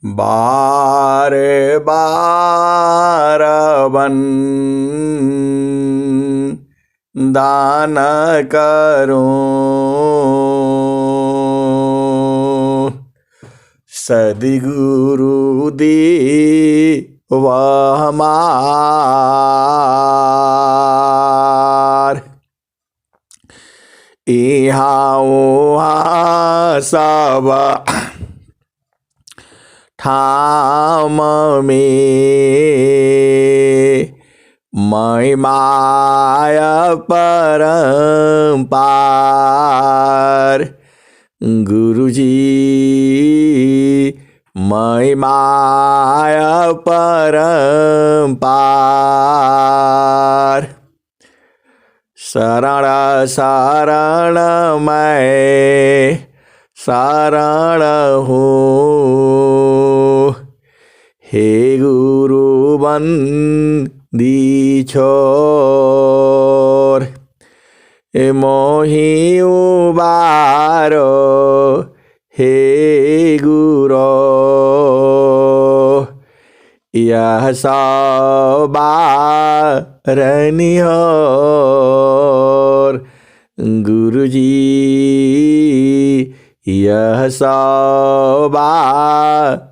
बार बार बन दान करूं, सद्गुरु दी वह हमार। इहाँ उहाँ सब ठाम में महिमाया परंपार। गुरुजी महिमाया परंपार। शरण शरण मैं शरण हूँ, हे गुरु बंदी छोर। मोहि उबारो हे गुरो, यह सौ बारनिहोर। गुरुजी यह सौ बारनिहोर।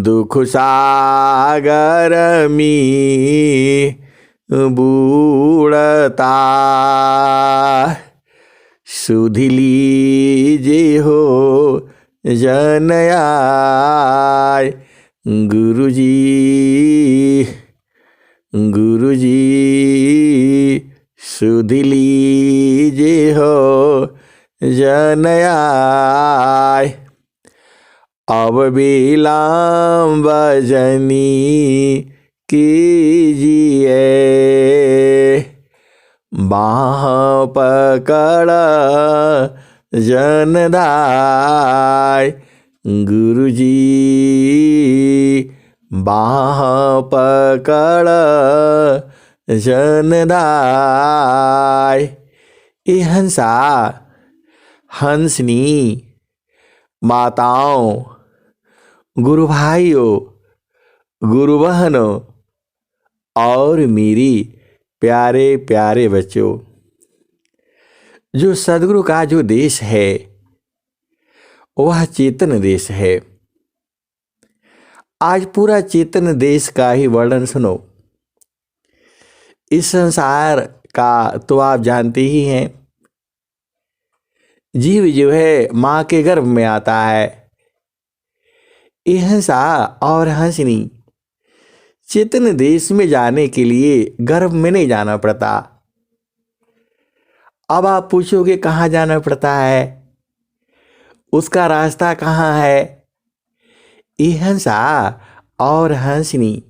दुख सागर में बूढ़ता सुध लीजे हो जन आय। गुरुजी गुरुजी सुध लीजे हो जन आय। अब विलंब जनी कीजिए, बाह पकड़ जनदाय। गुरुजी बाह पकड़ जनदाय। ये हंसा हंसनी माताओं, गुरु भाइयों, गुरु बहनों और मेरी प्यारे प्यारे बच्चों, जो सद्गुरु का जो देश है वह चेतन देश है। आज पूरा चेतन देश का ही वर्णन सुनो। इस संसार का तो आप जानते ही हैं, जीव जो है माँ के गर्भ में आता है। यह हंसा और हंसनी चेतन देश में जाने के लिए गर्भ में नहीं जाना पड़ता। अब आप पूछोगे कहाँ जाना पड़ता है, उसका रास्ता कहाँ है। यह हंसा और हंसनी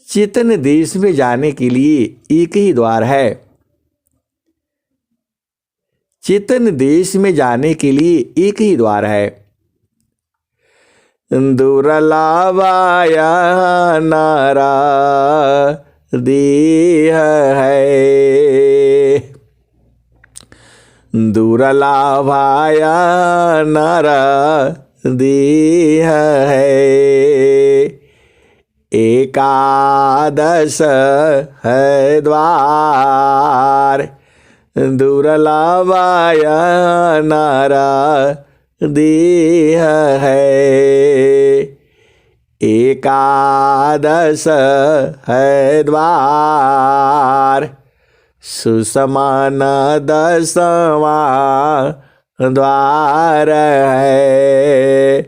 चेतन देश में जाने के लिए एक ही द्वार है। चेतन देश में जाने के लिए एक ही द्वार है। दुर्लभाया नारा देह है, दुर्लभाया नारा देह है। एकादश है द्वार, दुर्लभाया नारा देह है। एकादश है द्वार, सुसमान दसवां द्वार है।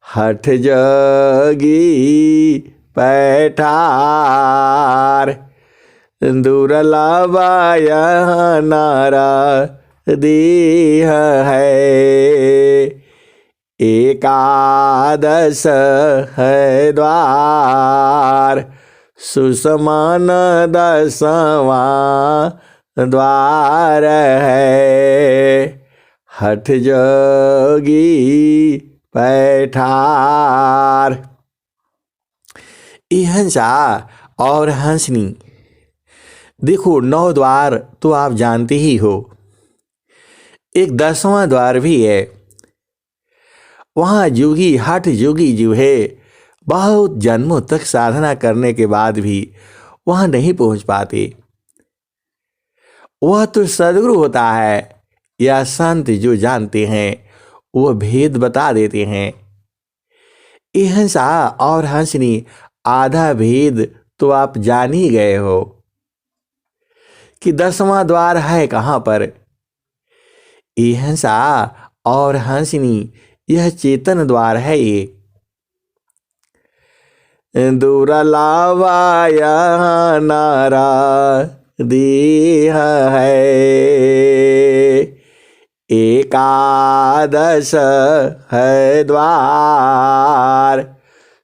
हठ जोगी पैठार, दुर्लभाया नारा देह है। एकादश है द्वार, सुसमान दसवां द्वार है। हठ जोगी पैठार। ये हंसा और हंसनी, देखो 9 द्वार तो आप जानते ही हो। एक 10वां द्वार भी है। वहाँ जोगी हठ जोगी जो है बहुत जन्मों तक साधना करने के बाद भी वहाँ नहीं पहुँच पाते। वह तो सद्गुरु होता है या संत जो जानते हैं वह भेद बता देते हैं। ये हंसा और हंसनी आधा भेद तो आप जान ही गए हो कि 10वां द्वार है कहाँ पर। ये हंसा और हंसनी यह चेतन द्वार है। ये दुर्लभाया नारा देह है, एकादश है द्वार,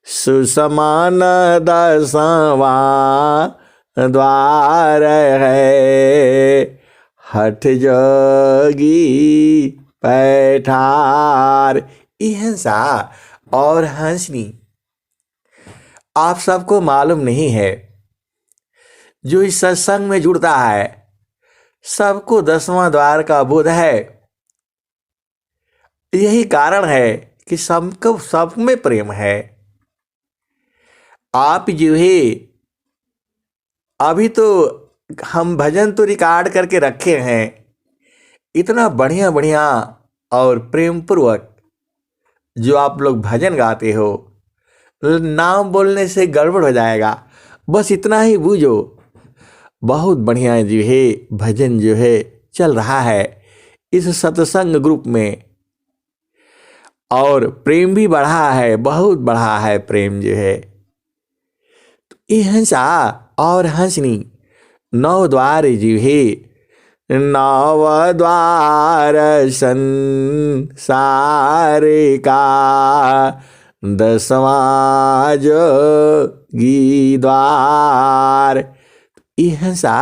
सुसमान 10वां द्वार है, हठ जोगी पैठार। ये हंसा और हंसनी आप सबको मालूम नहीं है। जो इस सत्संग में जुड़ता है सबको 10वां द्वार का बोध है। यही कारण है कि सबको सब में प्रेम है। आप जो है अभी तो हम भजन तो रिकॉर्ड करके रखे हैं, इतना बढ़िया बढ़िया और प्रेम पूर्वक जो आप लोग भजन गाते हो, नाम बोलने से गड़बड़ हो जाएगा, बस इतना ही बूझो। बहुत बढ़िया जो है भजन जो है चल रहा है इस सत्संग ग्रुप में, और प्रेम भी बढ़ा है, बहुत बढ़ा है प्रेम जो है। तो ये हंसा और हंसनी 9 द्वार जो है, 9 द्वार संसार का, 10वां जोगी द्वार। ये हंसा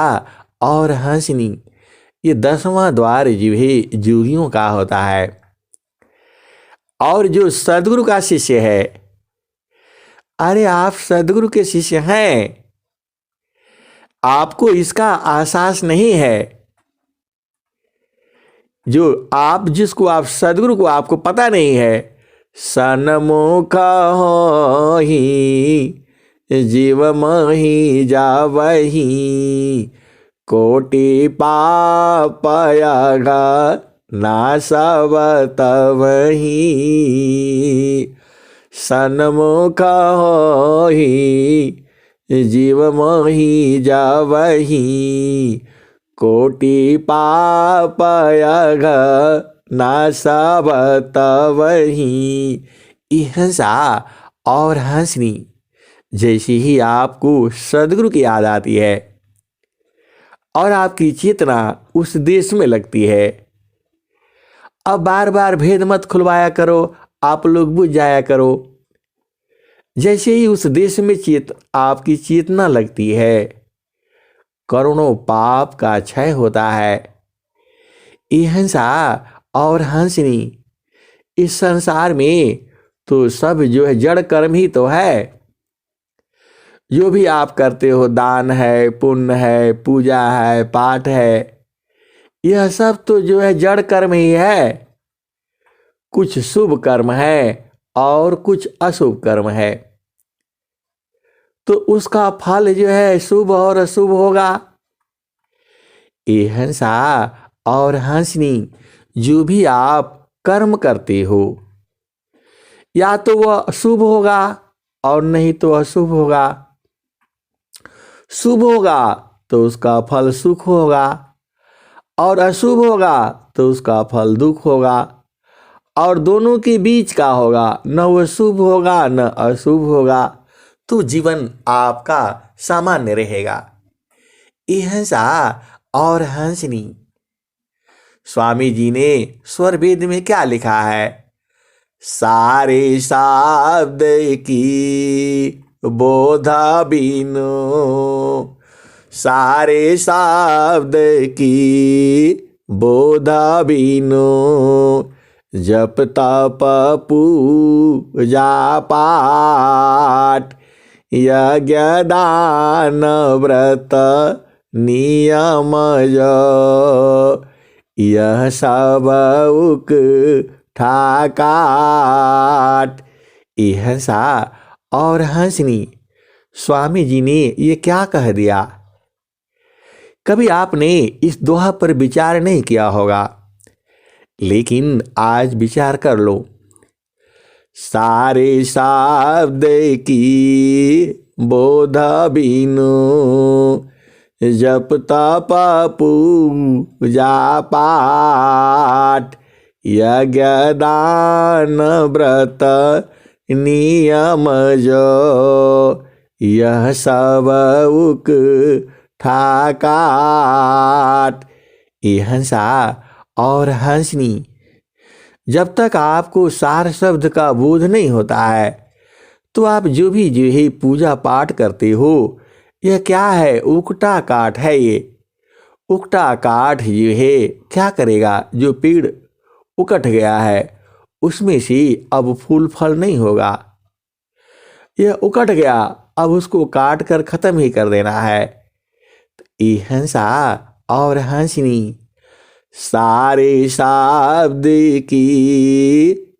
और हंसनी ये 10वां द्वार जो है जोगियों का होता है। और जो सद्गुरु का शिष्य है, अरे आप सद्गुरु के शिष्य हैं, आपको इसका एहसास नहीं है। जो आप जिसको आप सद्गुरु को आपको पता नहीं है। सन्मुख होहि जीव मही जावही, कोटि पापयगा नासव तवही, सन्मुख होहि जीव मही जावही, कोटि पापयग नासव तवही। ये हंसा और हंसनी जैसे ही आपको सद्गुरु की याद आती है और आपकी चेतना उस देश में लगती है, अब बार बार भेद मत खुलवाया करो, आप लोग बुझ जाया करो। जैसे ही उस देश में आपकी चेतना लगती है, करोड़ों पाप का क्षय होता है। ये हंसा और हंसनी इस संसार में तो सब जो है जड़ कर्म ही तो है। जो भी आप करते हो, दान है, पुण्य है, पूजा है, पाठ है, यह सब तो जो है जड़ कर्म ही है। कुछ शुभ कर्म है और कुछ अशुभ कर्म है, तो उसका फल जो है शुभ और अशुभ होगा। ये हंसा और हंसनी जो भी आप कर्म करते हो, या तो वह शुभ होगा और नहीं तो अशुभ होगा। शुभ होगा तो उसका फल सुख होगा, और अशुभ होगा तो उसका फल दुख होगा, और दोनों के बीच का होगा, न वह शुभ होगा न अशुभ होगा, तो जीवन आपका सामान्य रहेगा। ये हंसा और हंसनी स्वामी जी ने स्वर वेद में क्या लिखा है? सारे शब्द की बोधा बिनु, सारे शब्द की बोधा बिनु, जप तप पूजा पाठ, यज्ञ दान व्रत नियम जो। यह सब उकठा काट। ये हंसा और हंसनी, स्वामी जी ने ये क्या कह दिया? कभी आपने इस दोहा पर विचार नहीं किया होगा, लेकिन आज विचार कर लो। सारे शब्द की बोध बिनु, जप तप पूजा पाठ, यज्ञ दान व्रत नियम जो, यह सब उकठा काट। ये हंसा और हंसनी, जब तक आपको सार शब्द का बोध नहीं होता है तो आप जो ही पूजा पाठ करते हो, यह क्या है? उकटा काठ है। ये उकटा काठ जो है क्या करेगा? जो पेड़ उकट गया है उसमें से अब फूल फल नहीं होगा। यह उकट गया, अब उसको काट कर खत्म ही कर देना है। ये हंसा और हंसनी, सारे शब्द की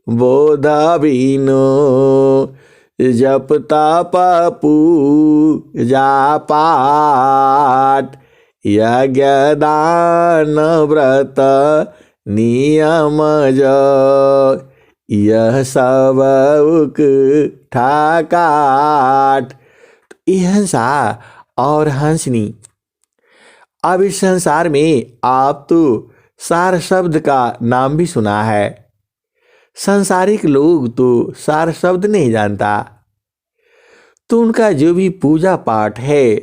बोध बिनु, जप तप पूजा पाठ, यज्ञ दान व्रत नियम जो, यह सब उकठा काट। यह हंसा और हंसनी, अब इस संसार में आप तो सार शब्द का नाम भी सुना है। सांसारिक लोग तो सार शब्द नहीं जानता, तो उनका जो भी पूजा पाठ है,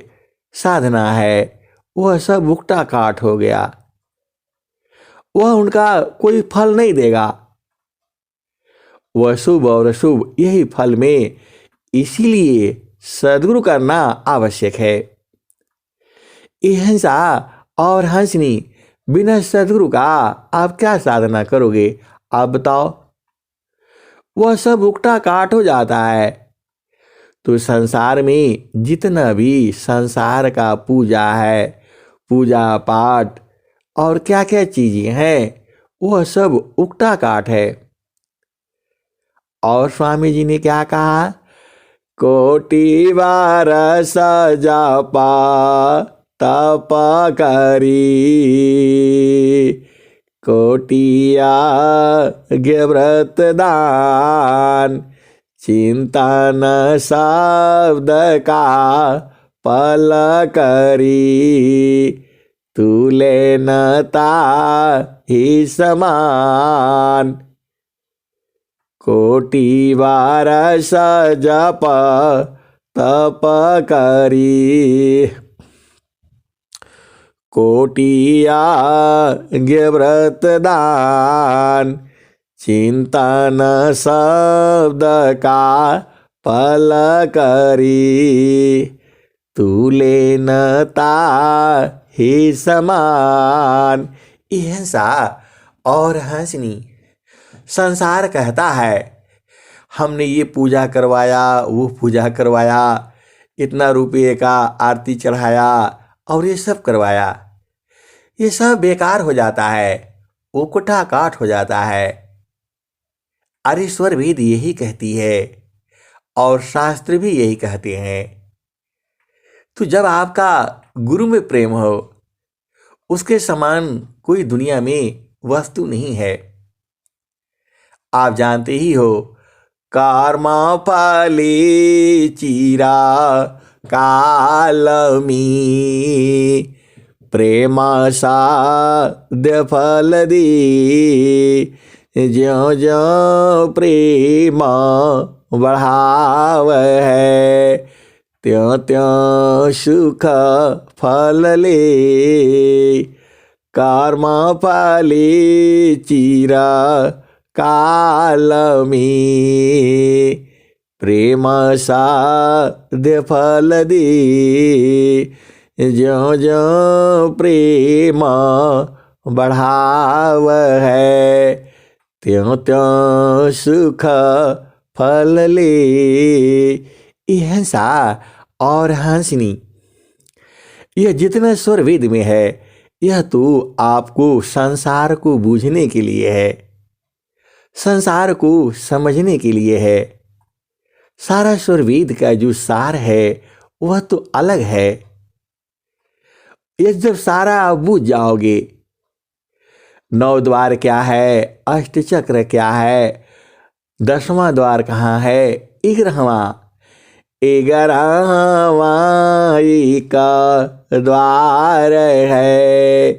साधना है, वह सब उकटा काठ हो गया। वह उनका कोई फल नहीं देगा। वह शुभ और अशुभ यही फल में, इसीलिए सद्गुरु करना आवश्यक है। ये हंसा और हंसनी, बिना सद्गुरु का आप क्या साधना करोगे? आप बताओ। वह सब उकटा काट हो जाता है। तो संसार में जितना भी संसार का पूजा है, पूजा पाठ और क्या क्या चीजें हैं, वह सब उकटा काट है। और स्वामी जी ने क्या कहा? कोटि बार सजपा तप करी, कोटिया व्रत दान, चिंतन शब्द का पल करी, तुले नता ही समान। कोटि बार सजप तप करी, कोटिया व्रत दान, चिंतन शब्द का पल करी, तुले नता ही समान। यह हंसा और हंसनी, संसार कहता है हमने ये पूजा करवाया, वो पूजा करवाया, इतना रुपये का आरती चढ़ाया और ये सब करवाया, ये सब बेकार हो जाता है, उकठा काठ हो जाता है। आर्यश्वर वेद यही कहती है और शास्त्र भी यही कहते हैं। तो जब आपका गुरु में प्रेम हो, उसके समान कोई दुनिया में वस्तु नहीं है। आप जानते ही हो, कर्मा फली चीरा कालमी, प्रेम साध्य फल दी, ज्यों ज्यों प्रेम बढ़ाव है, त्यों त्यों सुख फल ले। कर्म फली चीरा कालमी, प्रेम साध्य फल दी, ज्यों ज्यों प्रेम बढ़ाव है, त्यों त्यों सुख फल ले। यह हंसा और हंसनी, यह जितना स्वर वेद में है, यह तो आपको संसार को बूझने के लिए है, संसार को समझने के लिए है। सारा सुरवेद का जो सार है वह तो अलग है। ये जब सारा आप बूझ जाओगे, 9 द्वार क्या है, अष्ट चक्र क्या है, 10वां द्वार कहाँ है, 11वां 11वां का द्वार है,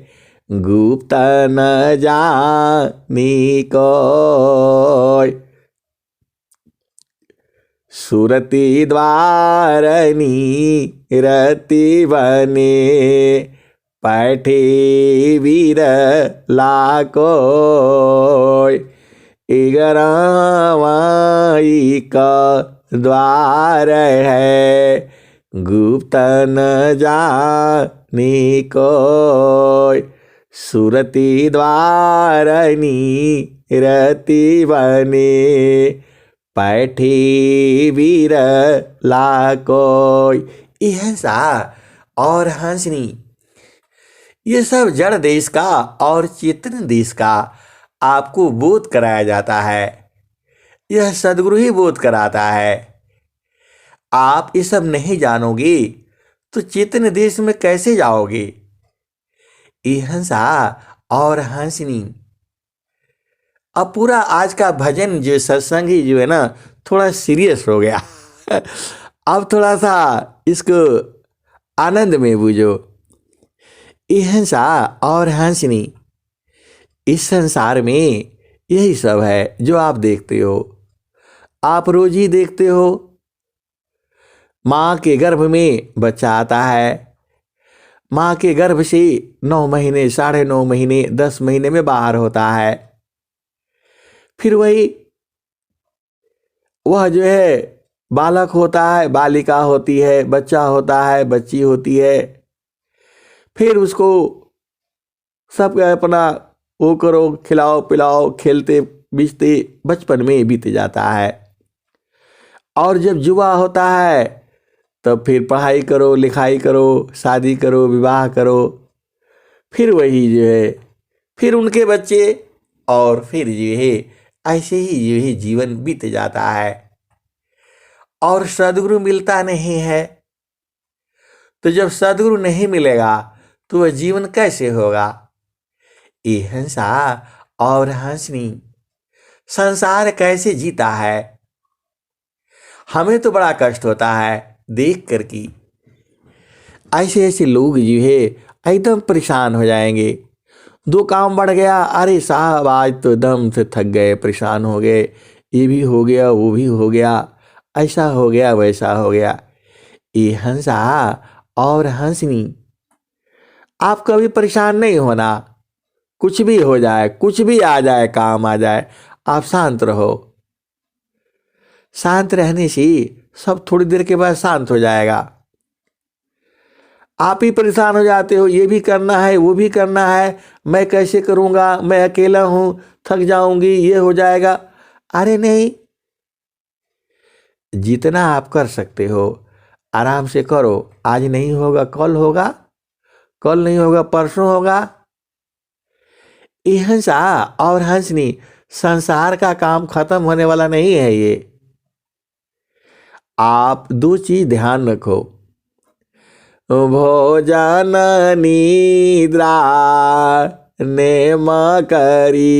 गुप्त न जानी कोय। सुरति द्वारनी रति बने, पैठे वीर लाकोय। 11वां का द्वार है, गुप्त न जाने कोय। सुरति द्वारनी रति बने, पैठे वीर लाकोय। इहंसा और हंसनी, ये सब जड़ देश का और चेतन देश का आपको बोध कराया जाता है। यह सद्गुरु ही बोध कराता है। आप ये सब नहीं जानोगे तो चेतन देश में कैसे जाओगे। इहंसा और हंसनी। अब पूरा आज का भजन जो सत्संग ही जो है ना, थोड़ा सीरियस हो गया। अब थोड़ा सा इसको आनंद में बूझो। इहंसा और हंसनी, इस संसार में यही सब है जो आप देखते हो। आप रोज ही देखते हो, माँ के गर्भ में बच्चा आता है, माँ के गर्भ से 9 महीने, 9.5 महीने, 10 महीने में बाहर होता है। फिर वह जो है बालक होता है, बालिका होती है, बच्चा होता है, बच्ची होती है। फिर उसको सब अपना वो करो, खिलाओ पिलाओ, खेलते बीतते बचपन में बीत जाता है। और जब युवा होता है तब फिर पढ़ाई करो, लिखाई करो, शादी करो, विवाह करो। फिर वही जो है, फिर उनके बच्चे, और फिर जो है ऐसे ही जो है जीवन बीत जाता है। और सद्गुरु मिलता नहीं है। तो जब सद्गुरु नहीं मिलेगा तो वह जीवन कैसे होगा। ये हंसा और हंसनी, संसार कैसे जीता है। हमें तो बड़ा कष्ट होता है देख कर कि ऐसे ऐसे लोग जो है एकदम परेशान हो जाएंगे। 2 काम बढ़ गया, अरे साहब आज तो दम से थक गए, परेशान हो गए, ये भी हो गया, वो भी हो गया, ऐसा हो गया, वैसा हो गया। ये हंसा और हंसनी, आप कभी परेशान नहीं होना। कुछ भी हो जाए, कुछ भी आ जाए, काम आ जाए, आप शांत रहो। शांत रहने से सब थोड़ी देर के बाद शांत हो जाएगा। आप ही परेशान हो जाते हो, ये भी करना है, वो भी करना है, मैं कैसे करूँगा, मैं अकेला हूँ, थक जाऊंगी, ये हो जाएगा। अरे नहीं, जितना आप कर सकते हो आराम से करो। आज नहीं होगा कल होगा, कल नहीं होगा परसों होगा। ये हंसा और हंसनी, संसार का काम खत्म होने वाला नहीं है। ये आप 2 चीज ध्यान रखो, भोजन निद्रा नेम करी,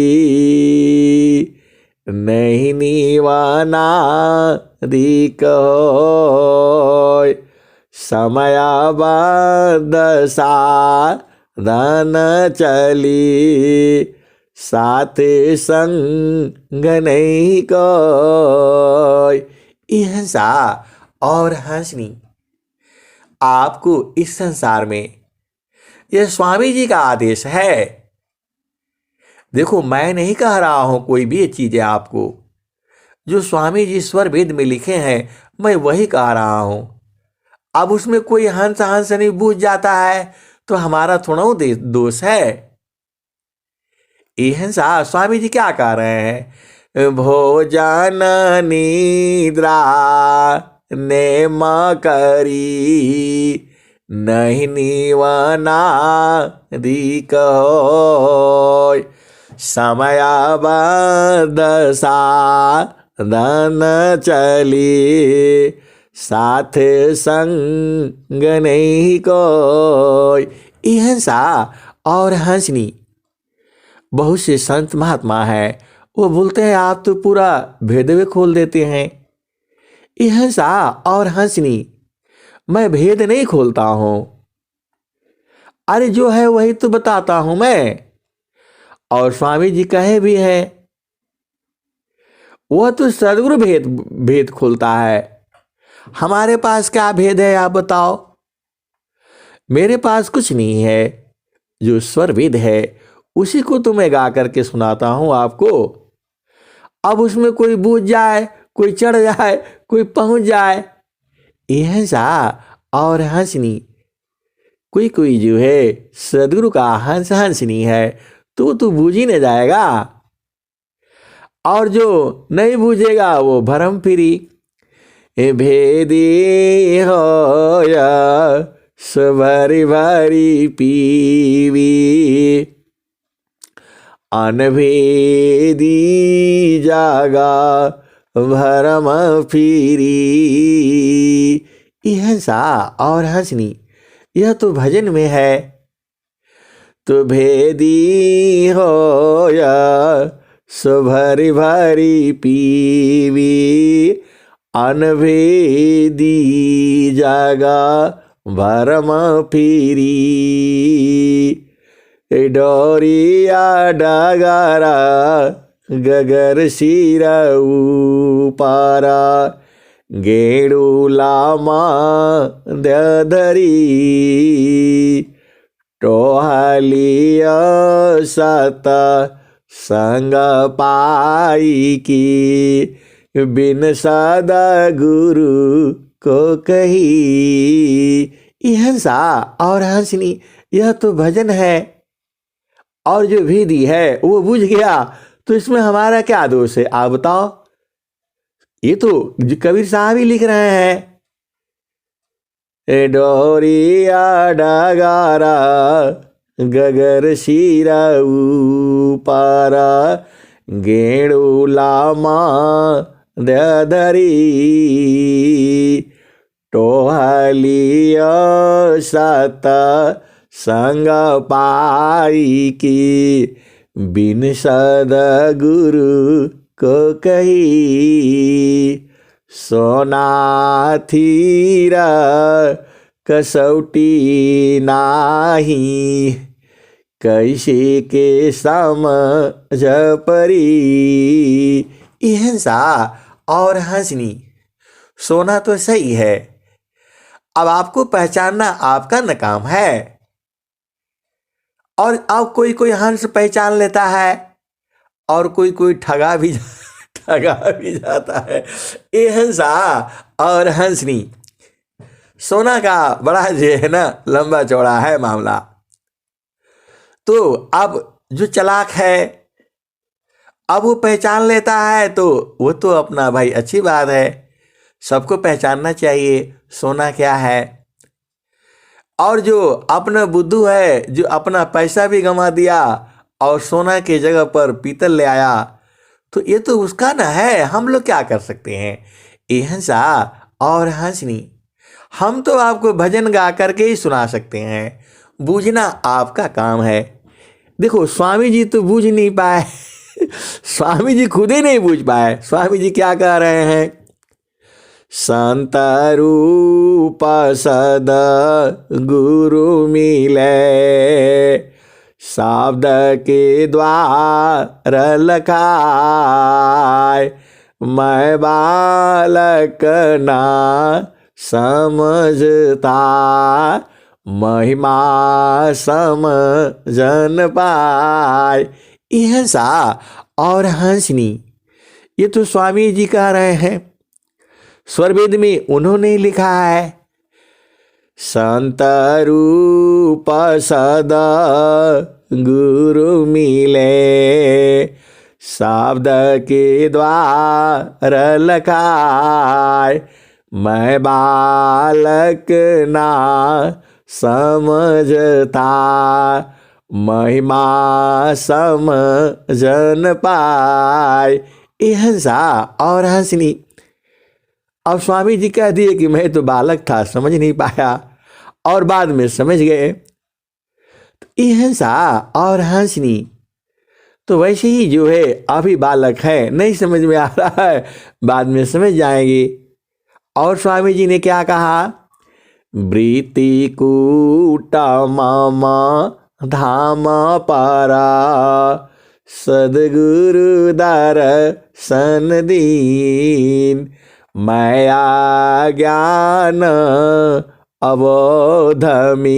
नहीं नीवाना दिक होय। समय बंद साधन चली, साथ संग नहीं कोय। हंसा और हंसनी, आपको इस संसार में यह स्वामी जी का आदेश है। देखो, मैं नहीं कह रहा हूं कोई भी चीजें आपको, जो स्वामी जी स्वर वेद में लिखे हैं मैं वही कह रहा हूं। अब उसमें कोई हंस हंस नहीं बूझ जाता है तो हमारा थोड़ा दोष है। ये हंसा स्वामी जी क्या कह रहे हैं, भोजन निद्रा नेम करी, नहीं नीवनादि कहोय। समयाबद्ध साधन चली, साथ संग नहीं कोय। ये हंसा और हंसनी। बहुत से संत महात्मा है, वो बोलते हैं आप तो पूरा भेद वे खोल देते हैं। ये हंसा और हंसनी, मैं भेद नहीं खोलता हूं। अरे जो है वही तो बताता हूं मैं। और स्वामी जी कहे भी है, वह तो सदगुरु भेद भेद खोलता है। हमारे पास क्या भेद है आप बताओ। मेरे पास कुछ नहीं है। जो स्वर वेद है उसी को तो मैं गा करके सुनाता हूं आपको। अब उसमें कोई बूझ जाए, कोई चढ़ जाए, कोई पहुंच जाए। यह सा और हंसनी। कोई कोई जो है सदगुरु का हंस हंसनी है, तो बूझ ही न जाएगा। और जो नहीं बूझेगा वो भरम फिरी। भेदी होया सवारी भारी पीवी, अनभेदी जागा भरम फिरी। यह हंसा और हंसनी, यह तो भजन में है। तो भेदी होया सो भरी भरी पीवी, अनभेदी जागा भरम फिरी। डोरिया डगारा गगर सिरा पारा, गेड़ू लामा दधरी, टोहालिया साता संग पाई की, बिन सादा गुरु को कही। यह हंसा और हंसनी, यह तो भजन है। और जो विधि है वो बुझ गया, तो इसमें हमारा क्या दोष है आप बताओ। ये तो कबीर साहब ही लिख रहे हैं। डोरिया डगारा गगर सिरा पारा, गेड़ू लामा दधरी, टोहलिया साता संग पाई की, बिन सदगुरु को कही। सोना थीरा कसौटी नाही, कैसे के समझ परी। यह हंसा और हंसनी। सोना तो सही है, अब आपको पहचानना आपका न काम है। और अब कोई कोई हंस पहचान लेता है, और कोई कोई ठगा भी जाता है। ये हंसा और हंसनी। सोना का बड़ा जो है ना लंबा चौड़ा है मामला। तो अब जो चालाक है, अब वो पहचान लेता है, तो वो तो अपना भाई अच्छी बात है। सबको पहचानना चाहिए सोना क्या है। और जो अपना बुद्धू है, जो अपना पैसा भी गंवा दिया और सोना के जगह पर पीतल ले आया, तो ये तो उसका ना है। हम लोग क्या कर सकते हैं। ये हंसा और हंसनी। हम तो आपको भजन गा करके ही सुना सकते हैं, बूझना आपका काम है। देखो स्वामी जी तो बूझ नहीं पाए स्वामी जी खुद ही नहीं बूझ पाए। स्वामी जी क्या कह रहे हैं। संत रूप सद गुरु मिले, शब्द के द्वार लखाए, मैं बालक ना समझता, महिमा समझन पाए। यह हंसा और हंसनी। ये तो स्वामी जी कह रहे हैं, स्वरवेद में उन्होंने लिखा है। संत रूप सदा गुरु मिले, शब्द के द्वार लखाए, मैं बालक ना समझता, महिमा समझन पाए। ये हंसा और हंसनी। अब स्वामी जी कह दिए कि मैं तो बालक था, समझ नहीं पाया, और बाद में समझ गए। तो ये हंसा और हंसनी। तो वैसे ही जो है अभी बालक है, नहीं समझ में आ रहा है, बाद में समझ जाएंगे। और स्वामी जी ने क्या कहा? वृत्ति कूटा मामा धाम पारा, सदगुरु दर्शन दीन, माया ज्ञान अवोधमी,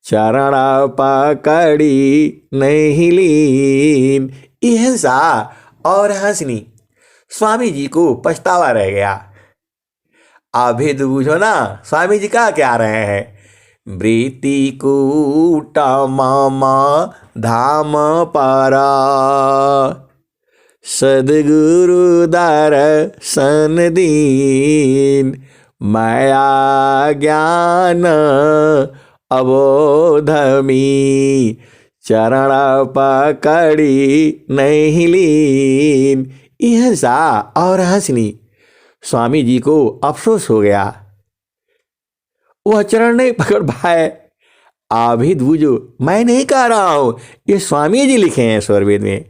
चरण पकड़ी नहीं लीन। ये हंसा और हंसनी। स्वामी जी को पछतावा रह गया। अभेद बूझो ना, स्वामी जी का क्या रहे हैं? वृत्ति कूटा मामा धाम पारा, सदगुरु दर्शन दीन, माया ज्ञान अबोधमी, चरण पकड़ी नहीं लीन। ये हंसा और हंसनी। स्वामी जी को अफसोस हो गया, वह चरण नहीं पकड़ पाए। आभिद बूझो, मैं नहीं कह रहा हूं, ये स्वामी जी लिखे हैं स्वरवेद में।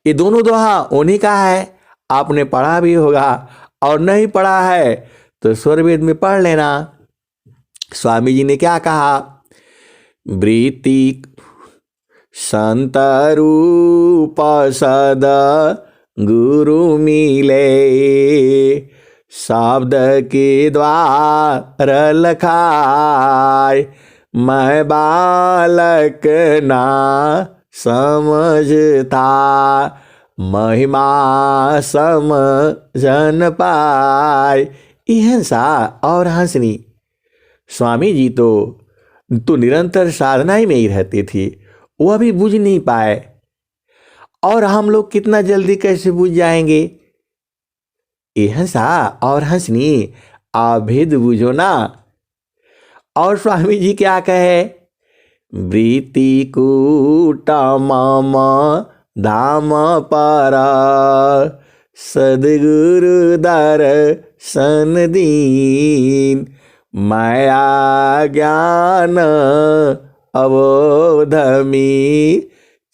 ये दोनों दोहा उन्हीं का है। आपने पढ़ा भी होगा, और नहीं पढ़ा है तो स्वरवेद में पढ़ लेना। स्वामी जी ने क्या कहा? वृत्ति संत रूप सद गुरु मिले, शब्द के द्वार लखाए, मैं बालक ना समझता, महिमा समझन पाए। ये हंसा और हंसनी। स्वामी जी तो निरंतर साधना ही में ही रहती थी, वह भी बुझ नहीं पाए। और हम लोग कितना जल्दी कैसे बुझ जाएंगे? ये हंसा और हंसनी। आभेद बुझो ना। और स्वामी जी क्या कहे? वृत्ति कूटा मामा धाम पारा, सदगुरु दर्शन दीन, माया ज्ञान अवोधमी,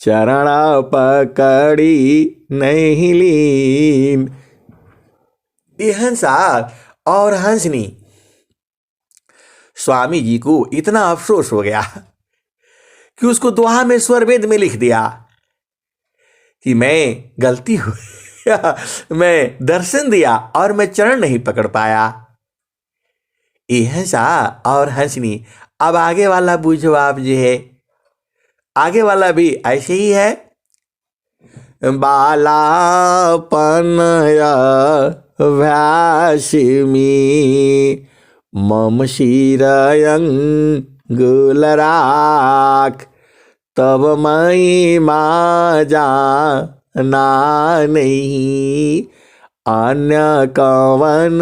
चरण पकड़ी नहीं लीन। ये हंसा और हंसनी। स्वामी जी को इतना अफसोस हो गया कि उसको दोहा में स्वरवेद में लिख दिया कि मैं गलती हो गया, मैं दर्शन दिया और मैं चरण नहीं पकड़ पाया। ये हंसा और हंसनी। अब आगे वाला बूझो आप जो है, आगे वाला भी ऐसे ही है। बालापन व्यासिमी, मम शिरयंगुल राख, तब महिमा जाना नहीं, अन्य कवन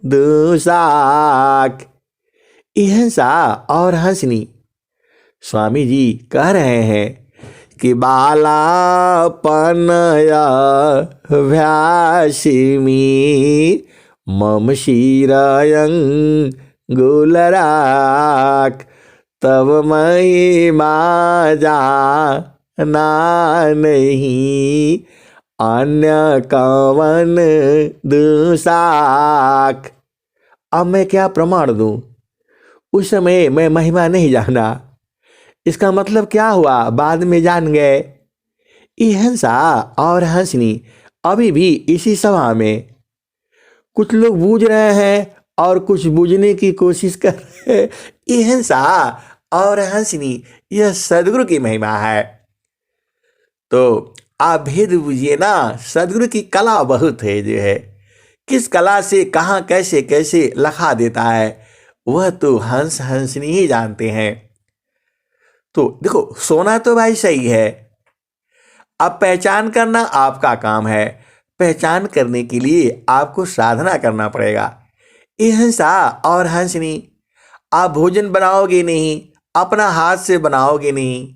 दुसाक। ये हंसा और हंसनी। स्वामी जी कह रहे हैं कि बालापन व्यासिमी, मम शिरयंगुल राख, तब महिमा जाना नहीं, अन्य कवन दुसाक। अब मैं क्या प्रमाण दूं? उस समय मैं महिमा नहीं जाना, इसका मतलब क्या हुआ? बाद में जान गए। ये हंसा और हंसनी। अभी भी इसी सभा में कुछ लोग बूझ रहे हैं और कुछ बूझने की कोशिश कर रहे हैं। ये हंसा और हंसनी, यह सदगुरु की महिमा है। तो आप भेद बुझिए ना, सदगुरु की कला बहुत है जो है। किस कला से कहाँ कैसे कैसे लखा देता है, वह तो हंस हंसनी ही जानते हैं। तो देखो, सोना तो भाई सही है, अब पहचान करना आपका काम है। पहचान करने के लिए आपको साधना करना पड़ेगा। ये हंसा और हंसनी। आप भोजन बनाओगे नहीं, अपना हाथ से बनाओगे नहीं,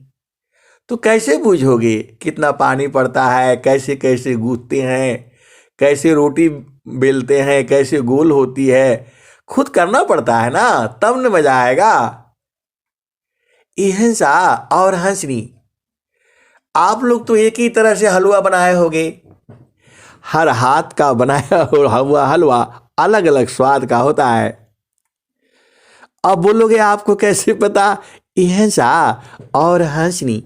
तो कैसे बूझोगे कितना पानी पड़ता है, कैसे कैसे गूंथते हैं, कैसे रोटी बेलते हैं, कैसे गोल होती है। खुद करना पड़ता है ना, तब न मजा आएगा। हिंसा और हंसनी, आप लोग तो एक ही तरह से हलवा बनाए होगे। हर हाथ का बनाया हुआ हलवा अलग अलग स्वाद का होता है। अब बोलोगे आपको कैसे पता? हिंसा और हंसनी।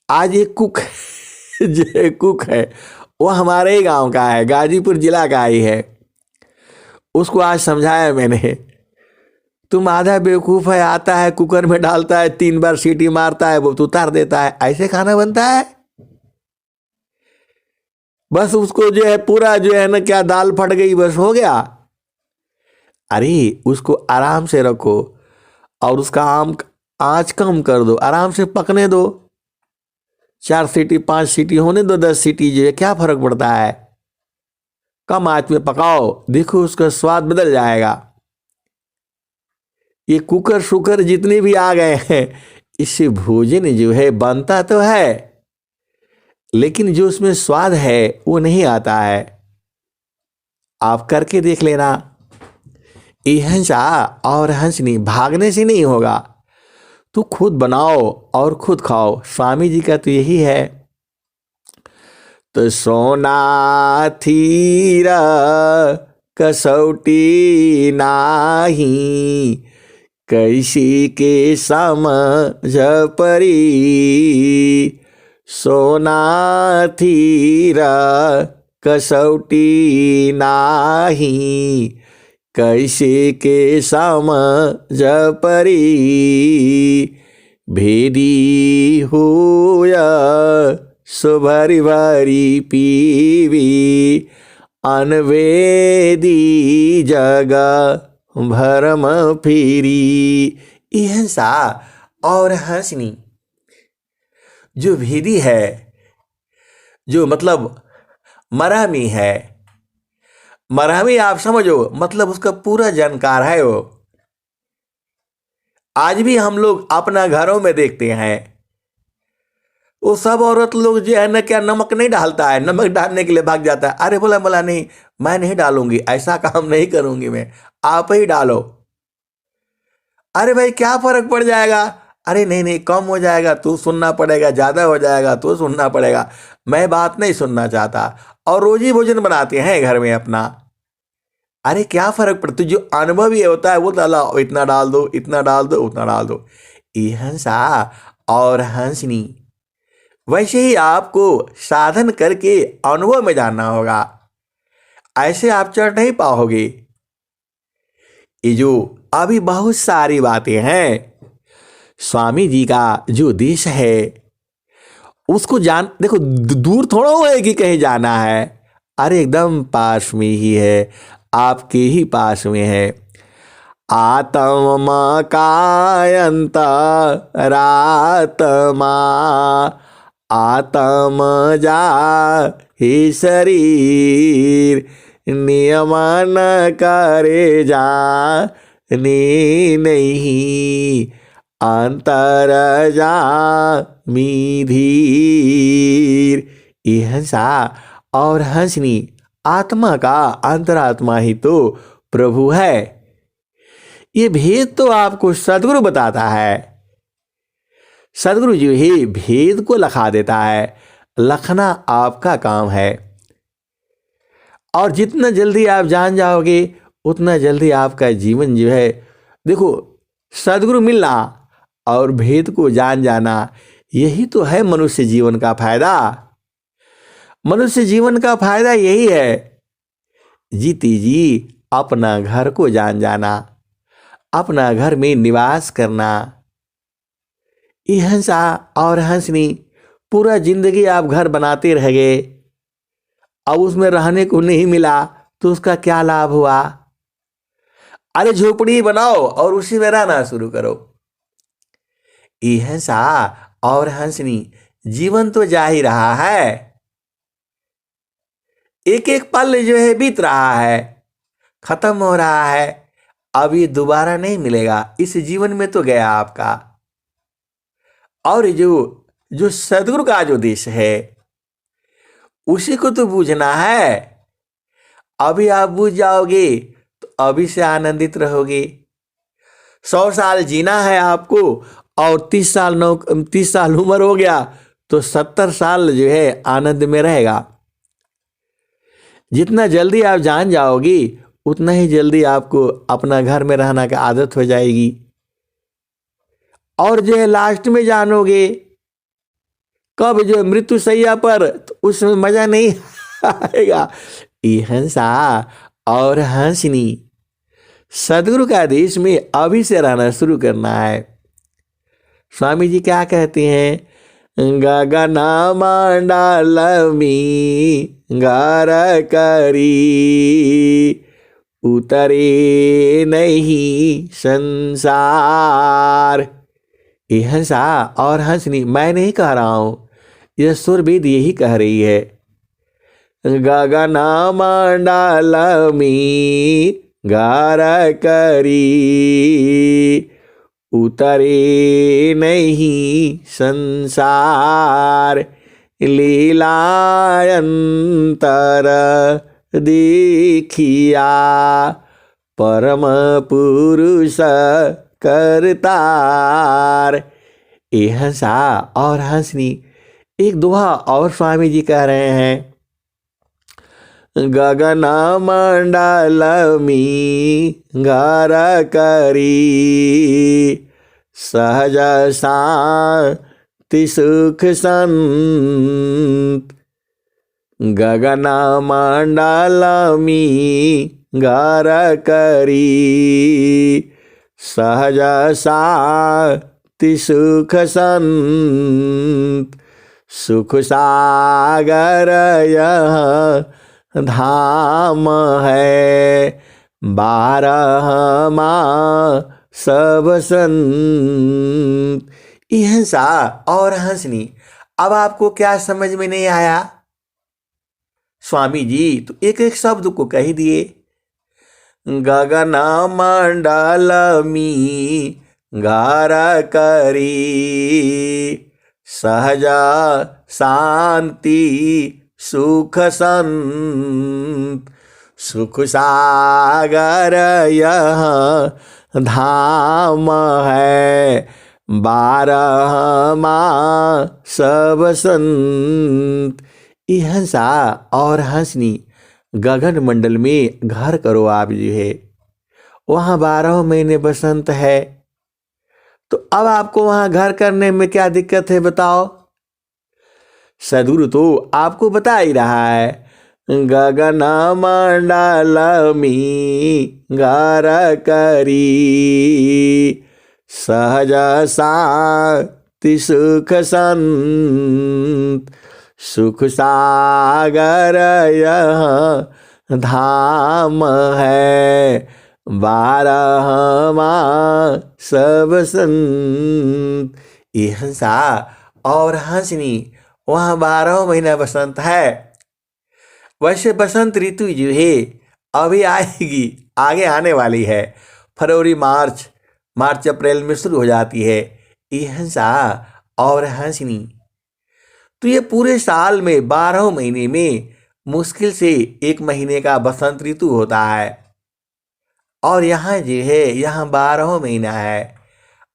आज एक कुक जो कुक है, वो हमारे ही गांव का है, गाजीपुर जिला का ही है। उसको आज समझाया मैंने, तुम आधा बेवकूफ है, आता है कुकर में डालता है, 3 बार सीटी मारता है, वो उतार देता है, ऐसे खाना बनता है? बस उसको जो है पूरा जो है ना, क्या दाल फट गई बस हो गया? अरे उसको आराम से रखो और उसका आंच कम कर दो, आराम से पकने दो। 4 सीटी 5 सीटी होने दो, 10 सीटी, जो है क्या फर्क पड़ता है? कम आंच में पकाओ, देखो उसका स्वाद बदल जाएगा। ये कुकर शुकर जितने भी आ गए हैं, इससे भोजन जो है बनता तो है, लेकिन जो उसमें स्वाद है वो नहीं आता है। आप करके देख लेना। ये हंसा और हंसनी भागने से नहीं होगा, तो खुद बनाओ और खुद खाओ। स्वामी जी का तो यही है। तो सोना थीरा कसौटी नाही, कैसी के समझ परी। सोना थीरा कसौटी नाही, कैसे के समझ परी। भेदी होया सो भरी भरी पीवी, अनवेदी जगह भरम फिरी। हिंसा और हंसनी, जो भेदी है, जो मतलब मरामी है, मरामी आप समझो, मतलब उसका पूरा जानकार है वो। आज भी हम लोग अपना घरों में देखते हैं, वो सब औरत लोग जो है ना, क्या नमक नहीं डालता है, नमक डालने के लिए भाग जाता है। अरे बोला बोला नहीं, मैं नहीं डालूंगी, ऐसा काम नहीं करूंगी मैं, आप ही डालो। अरे भाई क्या फर्क पड़ जाएगा? अरे नहीं नहीं, कम हो जाएगा तो सुनना पड़ेगा, ज्यादा हो जाएगा तो सुनना पड़ेगा, मैं बात नहीं सुनना चाहता। और रोजी भोजन बनाते हैं घर में अपना। अरे क्या फर्क पड़ता, जो अनुभवी होता है वो डाला, इतना डाल दो, इतना डाल दो, उतना डाल दो। ये हंसा और हंसनी, वैसे ही आपको साधन करके अनुभव में जानना होगा, ऐसे आप चढ़ नहीं पाओगे। ये जो अभी बहुत सारी बातें हैं, स्वामी जी का जो देश है उसको जान, देखो दूर थोड़ा है कि कहीं जाना है, अरे एकदम पास में ही है, आपके ही पास में है। आत्म कायंत रात्मा, आत्म जा ही शरीर, नियमन करे जा नहीं, अंतर जा मी धीर। ये हंसा और हंसनी, आत्मा का अंतरात्मा ही तो प्रभु है। ये भेद तो आपको सदगुरु बताता है। सदगुरु जो ही भेद को लखा देता है, लखना आपका काम है। और जितना जल्दी आप जान जाओगे उतना जल्दी आपका जीवन जो है, देखो सदगुरु मिलना और भेद को जान जाना, यही तो है मनुष्य जीवन का फायदा। मनुष्य जीवन का फायदा यही है, जीती जी अपना घर को जान जाना, अपना घर में निवास करना। ये हंसा और हंसनी, पूरा जिंदगी आप घर बनाते रह गए, अब उसमें रहने को नहीं मिला तो उसका क्या लाभ हुआ? अरे झोपड़ी बनाओ और उसी में रहना शुरू करो। ये हंसा और हंसनी, जीवन तो जा ही रहा है, एक एक पल जो है बीत रहा है, खत्म हो रहा है। अब ये दोबारा नहीं मिलेगा, इस जीवन में तो गया आपका। और ये जो जो सदगुरु का जो देश है उसी को तो बूझना है। अभी आप बूझ जाओगे तो अभी से आनंदित रहोगे। 100 साल जीना है आपको और 30 साल उम्र हो गया तो 70 साल जो है आनंद में रहेगा। जितना जल्दी आप जान जाओगी उतना ही जल्दी आपको अपना घर में रहना की आदत हो जाएगी। और जो है लास्ट में जानोगे कब, जो मृत्यु शैया पर, तो उसमें मजा नहीं आएगा। ये हंसा और हंसनी सदगुरु का देश में अभी से रहना शुरू करना है। स्वामी जी क्या कहते हैं? गगना मंडलमी गार करी उतरे नहीं संसार। ये हंसा और हंसनी मैं नहीं कह रहा हूं, यह सुरभीद यही कह रही है। गगना मंडलमी गार करी उतरे नहीं संसार। लीलायंतर देखिया परम पुरुष करतार। ये हंसा और हंसनी एक दोहा और स्वामी जी कह रहे हैं। गगन मंडलमी घर करी सहज शांति सुख संत। गगन मंडलमी घर करी सहज शांति सुख संत। सुख सागर यह धाम है 12 माह सब संत। ये हंसा और हंसनी अब आपको क्या समझ में नहीं आया? स्वामी जी तो एक एक शब्द को कह दिए। गगन मंडलमी घर करी सहज शांति सुख संत। सुख सागर यह धाम है 12 माह सब संत। ये हंसा और हंसनी गगन मंडल में घर करो आप जो है, वहाँ 12 महीने बसंत है। तो अब आपको वहाँ घर करने में क्या दिक्कत है बताओ? सदगुरु तो आपको बता ही रहा है। गगन मंडलमी घर करी सहज शांति सुख संत। सुख सागर यह धाम है 12 माह सब संत। ये हंसा और हंसनी वहाँ 12 महीना बसंत है। वैसे बसंत ऋतु जो है अभी आएगी, आगे आने वाली है। फरवरी मार्च अप्रैल में शुरू हो जाती है। ये हंसा और हंसनी तो ये पूरे साल में 12 महीने में मुश्किल से 1 महीने का बसंत ऋतु होता है। और यहाँ जो है यहाँ 12 महीना है,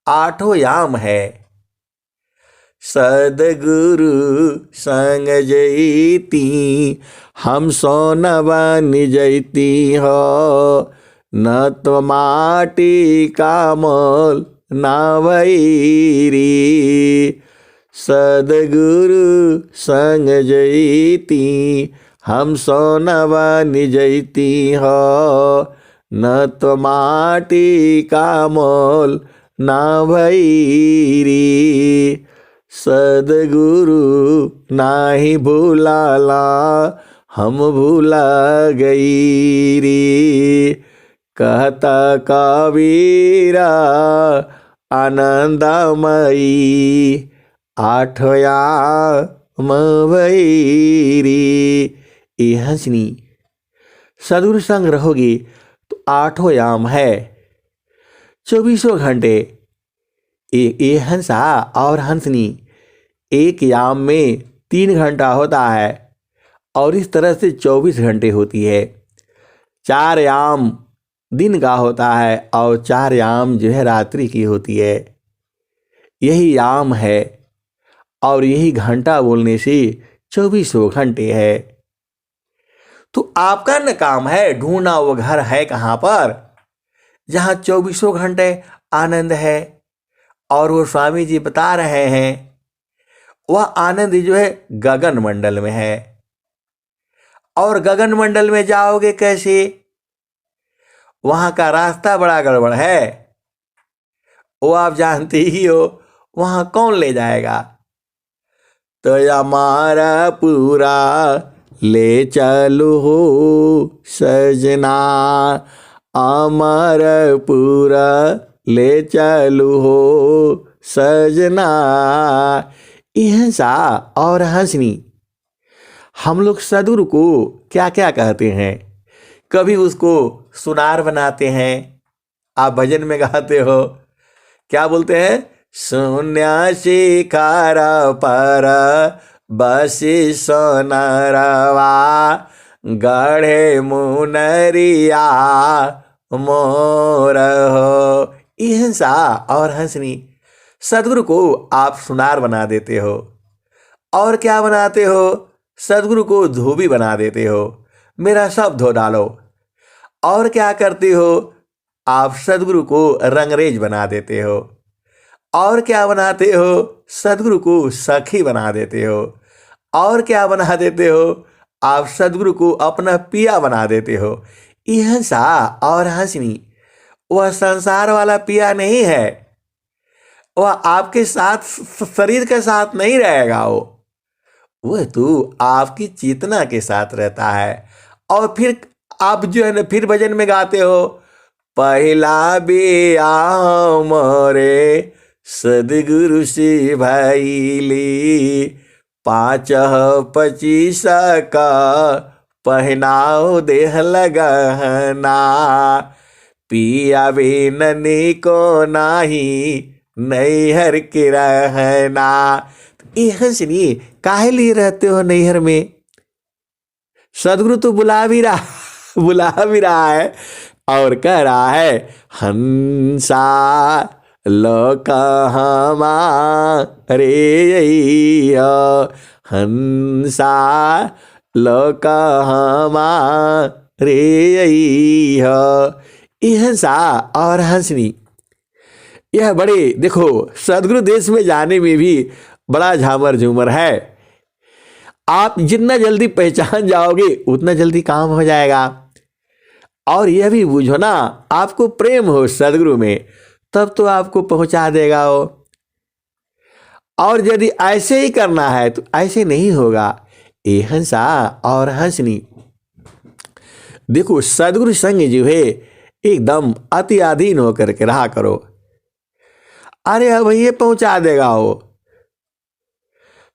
8 याम है। सदगुरु संग जैती हम सोनवन जैती हो। न तो माटी का मोल ना वैरी। सदगुरु संग जैती हम सोनवन जैती हो। न तो माटी का मोल ना भैरी। सदगुरु नाही भूलाला हम भूला गई रे। कहता कबीरा आनंदमयी 8 याम भैरी। ये हंसनी सदगुरु संग रहोगे तो 8 याम है 24 घंटे। ये हंसा और हंसनी, एक याम में 3 घंटा होता है और इस तरह से 24 घंटे होती है। 4 याम दिन का होता है और 4 याम जो है रात्रि की होती है। यही याम है और यही घंटा बोलने से 24 घंटे है। तो आपका न काम है ढूंढना वो घर है कहाँ पर जहाँ 24 घंटे आनंद है। और वो स्वामी जी बता रहे हैं वह आनंद जो है गगन मंडल में है। और गगन मंडल में जाओगे कैसे? वहां का रास्ता बड़ा गड़बड़ है, वो आप जानते ही हो। वहां कौन ले जाएगा? तो हमारा पूरा ले चलो हो सजना, अमर पूरा ले चलो हो सजना। हंसा और हंसनी, हम लोग सदगुरु को क्या क्या कहते हैं? कभी उसको सुनार बनाते हैं, आप भजन में गाते हो, क्या बोलते हैं? शून्य पर बसी सोनरवा, गढ़े मुनरिया मोर हो। हंसा और हंसनी, सदगुरु को आप सुनार बना देते हो। और क्या बनाते हो? सदगुरु को धोबी बना देते हो, मेरा सब धो डालो। और क्या करते हो? आप सदगुरु को रंगरेज बना देते हो। और क्या बनाते हो? सदगुरु को सखी बना देते हो। और क्या बना देते हो? आप सदगुरु को अपना पिया बना देते हो। हंसा और हंसनी, वह संसार वाला पिया नहीं है, वह आपके साथ शरीर के साथ नहीं रहेगा। वह तो आपकी चेतना के साथ रहता है। और फिर आप जो है ना फिर भजन में गाते हो, पहला बिया मोरे सदगुरु से भइली, 5-25 का पहनाओ देह लगहना, पिया बिननी को नाही नैहर के रहना। हंसनी, काहे लिए रहते हो नैहर में? सदगुरु तो बुला भी रहा है और कह रहा है हंसा लोक हमारे, हंसा लोक हमारे। हंसा और हंसनी, यह बड़े देखो सदगुरु देश में जाने में भी बड़ा झामर झूमर है। आप जितना जल्दी पहचान जाओगे उतना जल्दी काम हो जाएगा। और यह भी बुझो ना, आपको प्रेम हो सदगुरु में तब तो आपको पहुंचा देगा वो। और यदि ऐसे ही करना है तो ऐसे नहीं होगा। ये हंसा और हंसनी, देखो सदगुरु संग जो है एकदम अति अधीन होकर के रहा करो। अरे अब ये पहुंचा देगा वो।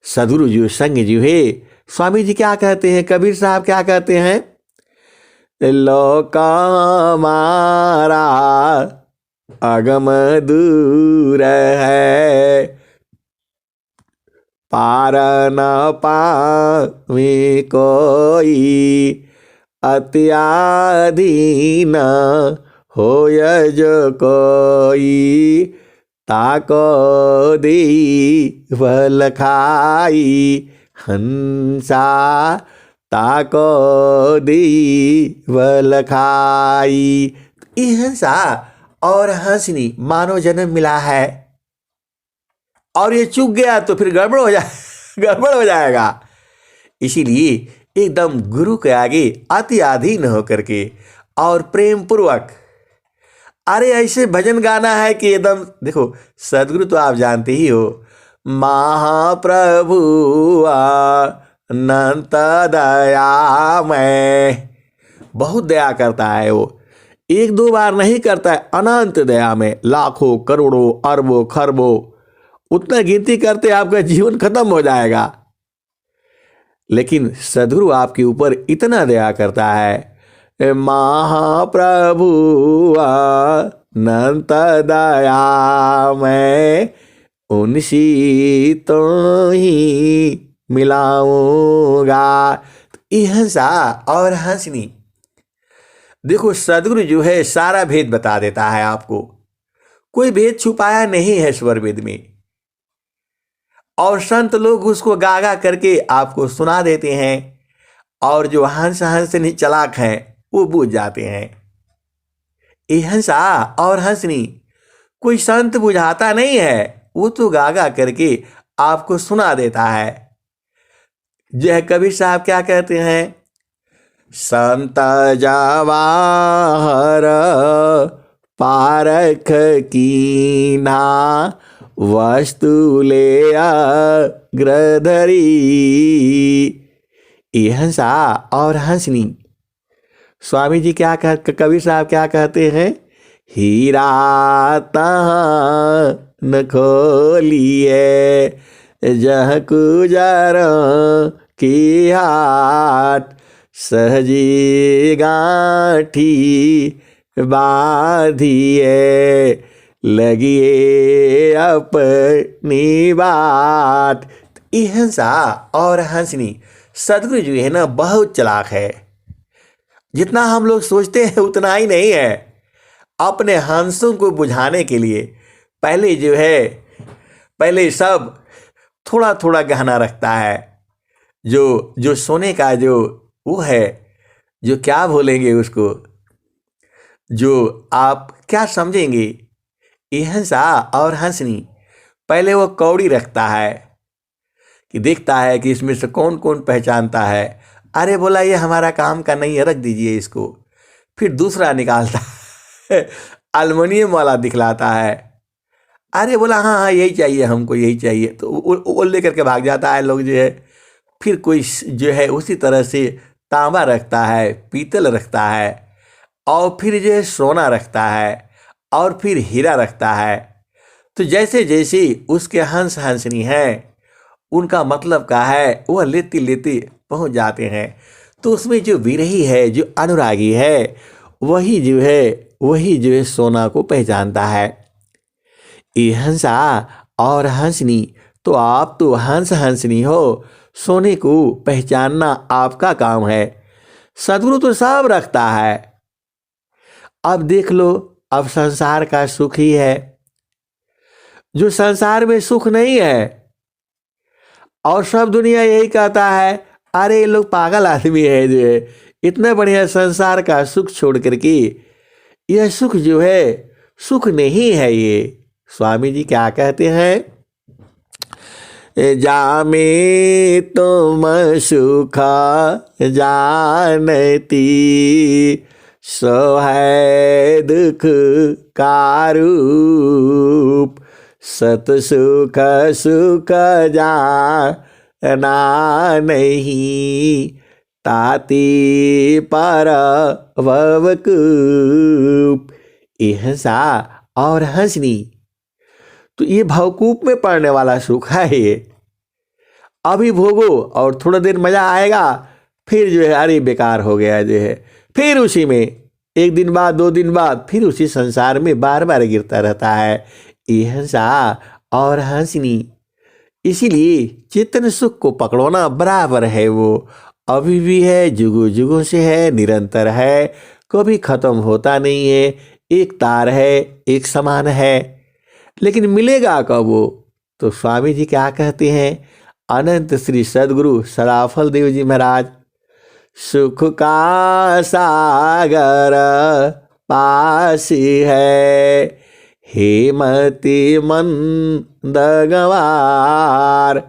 सदगुरु जो संग जो है, स्वामी जी क्या कहते हैं, कबीर साहब क्या कहते हैं? लोका मारा अगम दूर है, पार न पावे कोई, अत्याधीन होय जो कोई, ताको दी फल खाई, हंसा ताको दी फल खाई। हंसा और हंसनी मानव जन्म मिला है और ये चूक गया तो फिर गड़बड़ हो जाएगा। इसीलिए एकदम गुरु के आगे अति अधीन होकर के और प्रेम पूर्वक, अरे ऐसे भजन गाना है कि एकदम देखो सदगुरु तो आप जानते ही हो, महाप्रभु अनंत दया में, बहुत दया करता है वो, 1-2 बार नहीं करता है, अनंत दया में, लाखों करोड़ों अरबों खरबों, उतना गिनती करते आपका जीवन खत्म हो जाएगा। लेकिन सदगुरु आपके ऊपर इतना दया करता है, महाप्रभु अनंत दया मैं उनसी तो ही मिलाऊंगा। अहिंसा और हंसनी, देखो सदगुरु जो है सारा भेद बता देता है आपको, कोई भेद छुपाया नहीं है स्वर वेद में। और संत लोग उसको गा गा करके आपको सुना देते हैं, और जो हंस हंसनी चालाक हैं वो बूझ जाते हैं। अहिंसा और हंसनी कोई संत बुझाता नहीं है, वो तो गा गा करके आपको सुना देता है। जो है कबीर साहब क्या कहते हैं, संत जवाहर पारख कीन्हा वस्तु ले अग्रधरी। अहिंसा और हंसनी, स्वामी जी क्या कबीर साहब क्या कहते हैं, हीरा तहाँ न खोलिए जह कुजर की हाट, सहजी गांठी बांधिए लगिए अपनी बात। अहिंसा और हंसनी, सदगुरु जो है ना बहुत चालाक है, जितना हम लोग सोचते हैं उतना ही नहीं है। अपने हंसों को बुझाने के लिए पहले सब थोड़ा थोड़ा गहना रखता है। जो सोने का जो वो है, जो क्या बोलेंगे उसको, जो आप क्या समझेंगे, अहिंसा और हंसनी पहले वो कौड़ी रखता है कि देखता है कि इसमें से कौन कौन पहचानता है। अरे बोला ये हमारा काम का नहीं है, रख दीजिए इसको। फिर दूसरा निकालता है एल्युमिनियम वाला दिखलाता है। अरे बोला हाँ हाँ यही चाहिए हमको, यही चाहिए, तो वो लेकर के भाग जाता है लोग जो है। फिर कोई जो है उसी तरह से तांबा रखता है, पीतल रखता है, और फिर जो है सोना रखता है, और फिर हीरा रखता है। तो जैसे जैसे उसके हंस हंसनी है, उनका मतलब का है, वह लेते लेते पहुंच जाते हैं। तो उसमें जो विरही है, जो अनुरागी है, वही जो है सोना को पहचानता है। अहिंसा और हंसनी, तो आप तो हंस हंसनी हो, सोने को पहचानना आपका काम है। सदगुरु तो सब रखता है। अब देख लो, अब संसार का सुख ही है, जो संसार में सुख नहीं है। और सब दुनिया यही कहता है, अरे ये लोग पागल आदमी है जो है इतना बढ़िया संसार का सुख छोड़ करके, यह सुख जो है सुख नहीं है ये। स्वामी जी क्या कहते हैं, जामे तुम सुख जानती सो है दुख का रूप, सत सुख सुख जाना नहीं ताती पर भवकूप। अहिंसा और हंसनी, तो ये भवकूप में पड़ने वाला सुख है। ये अभी भोगो और थोड़ा देर मजा आएगा, फिर जो है अरे बेकार हो गया जो है, फिर उसी में एक दिन बाद 2 दिन बाद फिर उसी संसार में बार बार गिरता रहता है। अहिंसा और हंसनी, इसीलिए चेतन सुख को पकड़ोना बराबर है, वो अभी भी है, जुगों जुगों से है, निरंतर है, कभी खत्म होता नहीं है, एक तार है, एक समान है। लेकिन मिलेगा कब वो? तो स्वामी जी क्या कहते हैं, अनंत श्री सदगुरु सदाफल देव जी महाराज, सुख का सागर पास है, हेमति मंद गंवार,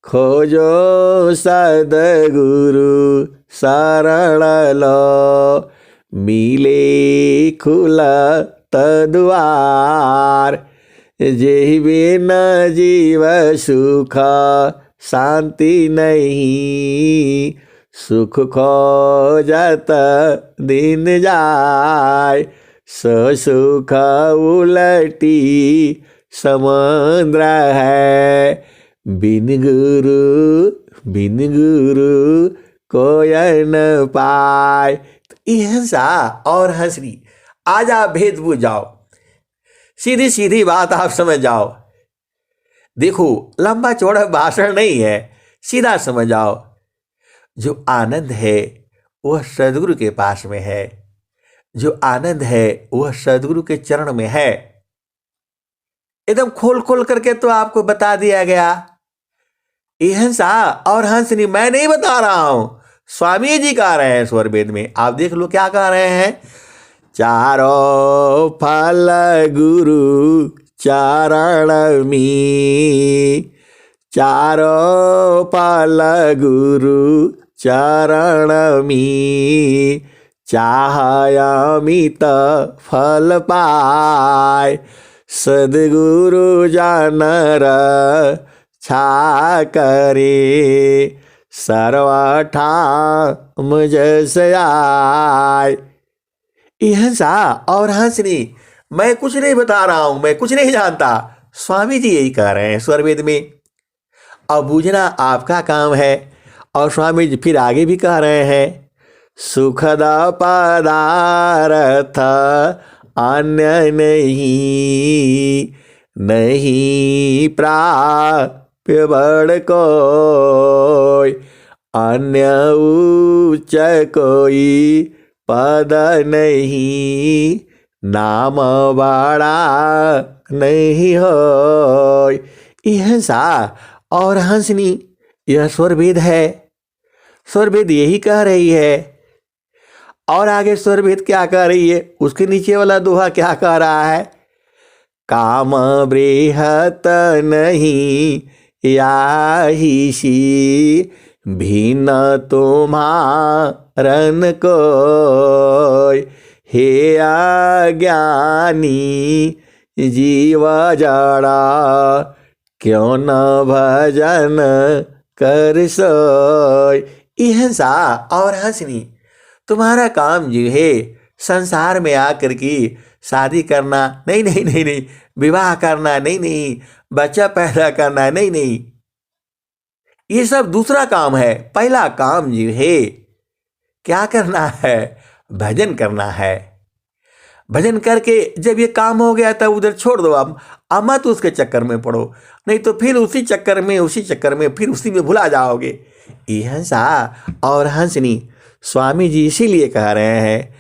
खोजो सदगुरु शरण लो, मिले खुलत द्वार, जेहि बिन जीव सुख शांति नहीं, सुख खोजत दिन जाय, सुख उलटी समुद्र है, बिन गुरु कोई न पाए। अहिंसा और हंसनी, आज आप भेद बुझ जाओ सीधी सीधी बात आप समझ जाओ। देखो, लंबा चौड़ा भाषण नहीं है, सीधा समझ जाओ। जो आनंद है वह सदगुरु के पास में है। जो आनंद है वह सदगुरु के चरण में है। एकदम खोल खोल करके तो आपको बता दिया गया। ये हंसा और हंसनी मैं नहीं बता रहा हूं, स्वामी जी कह रहे हैं स्वर वेद में। आप देख लो क्या कह रहे हैं। चारों फल गुरु चरण में, चारों फल गुरु चरण में, चाहे अमित फल पाए, सदगुरु जानर छा करे, सर्वठाम जस आए। ये हंसा और हंसनी मैं कुछ नहीं बता रहा हूं, मैं कुछ नहीं जानता, स्वामी जी यही कह रहे हैं स्वर वेद में। अब बूझना आपका काम है। और स्वामी जी फिर आगे भी कह रहे हैं, सुखद पदार्थ अन्य नहीं, नहीं प्राप्य बड़ कोई, अन्य उच्च कोई पद नहीं, नाम बड़ा नहीं हो। यह हंसा और हंसनी यह स्वर भेद है। स्वर भेद यही कह रही है। और आगे स्वर भेद क्या कह रही है, उसके नीचे वाला दोहा क्या कह रहा है। काम बृहत नहीं याहिषी, भिन्न तुम्हारन कोय, हे अज्ञानी जीव जड़ा, क्यों न भजन कर सोय। हंसा और हंसनी तुम्हारा काम जो है संसार में आकर के शादी करना नहीं नहीं नहीं नहीं, विवाह करना नहीं नहीं, बच्चा पैदा करना नहीं नहीं, ये सब दूसरा काम है। पहला काम जो है क्या करना है, भजन करना है। भजन करके जब ये काम हो गया तब उधर छोड़ दो। अब मत उसके चक्कर में पड़ो, नहीं तो फिर उसी चक्कर में फिर उसी में भुला जाओगे। ये हंसा और हंसनी स्वामी जी इसीलिए कह रहे हैं,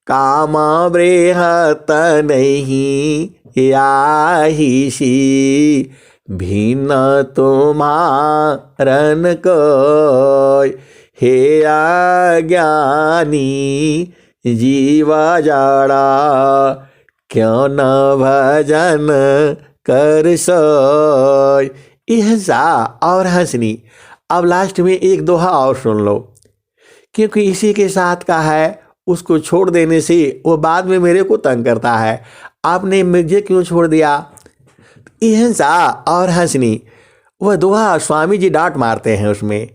काम बृहत नहीं याहिषी, भिन्न तुम्हारन कोय, हे अज्ञानी जीव जड़ा, क्यों न भजन कर सोय। हंसा और हंसनी। अब लास्ट में एक दोहा और सुन लो, क्योंकि इसी के साथ का है। उसको छोड़ देने से वो बाद में मेरे को तंग करता है, आपने मुझे क्यों छोड़ दिया। हंसा और हंसनी वह दोहा स्वामी जी डांट मारते हैं उसमें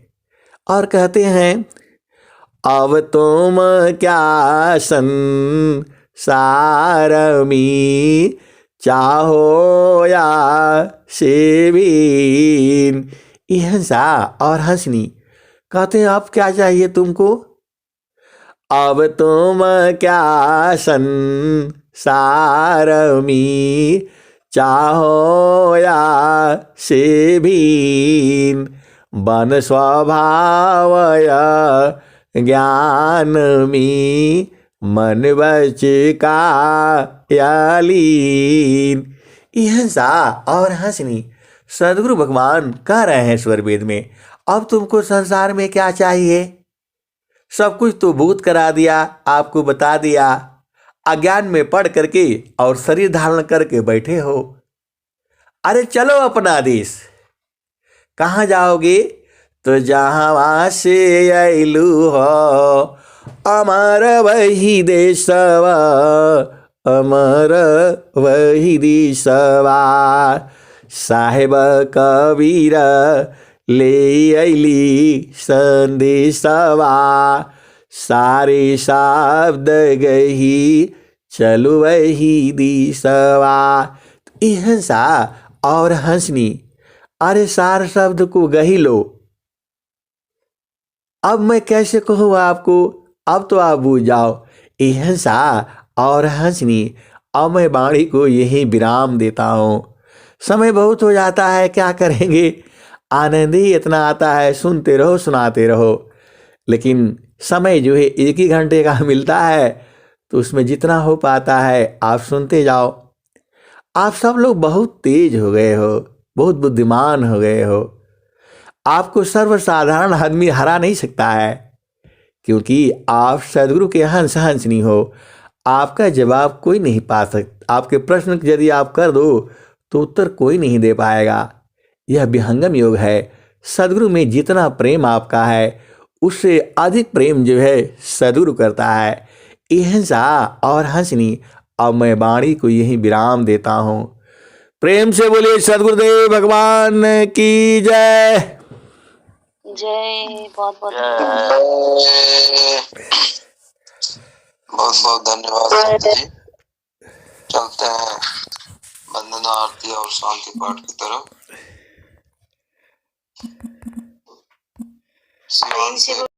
और कहते हैं, अब तुम क्या संसार में चाहो या सेवीन। हंसा और हंसनी कहते हैं, अब क्या चाहिए तुमको। अब तुम क्या संसार में चाहो या सेवीन, बन स्वभाव ज्ञान में मन बच का यालीन। हंसा और हंसनी सदगुरु भगवान कह रहे हैं स्वर वेद में, अब तुमको संसार में क्या चाहिए। सब कुछ तो भूत करा दिया, आपको बता दिया, अज्ञान में पढ़ करके और शरीर धारण करके बैठे हो। अरे चलो अपना देश। कहाँ जाओगे, तो जहाँ वहाँ से अइलू हो, अमर वही देशवा, अमर वही देशवा, साहेब कबीर ले अइली संदेशवा, सारे शब्द गही चलो वही दिशवा। हंसा और हंसनी, अरे सार शब्द को गही लो। अब मैं कैसे कहूँ आपको, अब तो आप बूझ जाओ। हंसा और हंसनी अब मैं वाणी को यही विराम देता हूँ। समय बहुत हो जाता है, क्या करेंगे, आनंद ही इतना आता है, सुनते रहो सुनाते रहो। लेकिन समय जो है 1 ही घंटे का मिलता है, तो उसमें जितना हो पाता है आप सुनते जाओ। आप सब लोग बहुत तेज हो गए हो, बहुत बुद्धिमान हो गए हो। आपको सर्वसाधारण आदमी हरा नहीं सकता है, क्योंकि आप सदगुरु के हंस हंसनी हो। आपका जवाब कोई नहीं पा सकता। आपके प्रश्न यदि आप कर दो तो उत्तर कोई नहीं दे पाएगा। यह विहंगम योग है। सदगुरु में जितना प्रेम आपका है, उससे अधिक प्रेम जो है सदगुरु करता है। अहिंसा और हंसनी। अब मैं वाणी को यही विराम देता हूँ। प्रेम से बोलिए सदगुरुदेव भगवान की जय। जय। बहुत बहुत बहुत बहुत धन्यवाद संत जी। चलते हैं वंदना आरती और शांति पाठ की तरफ।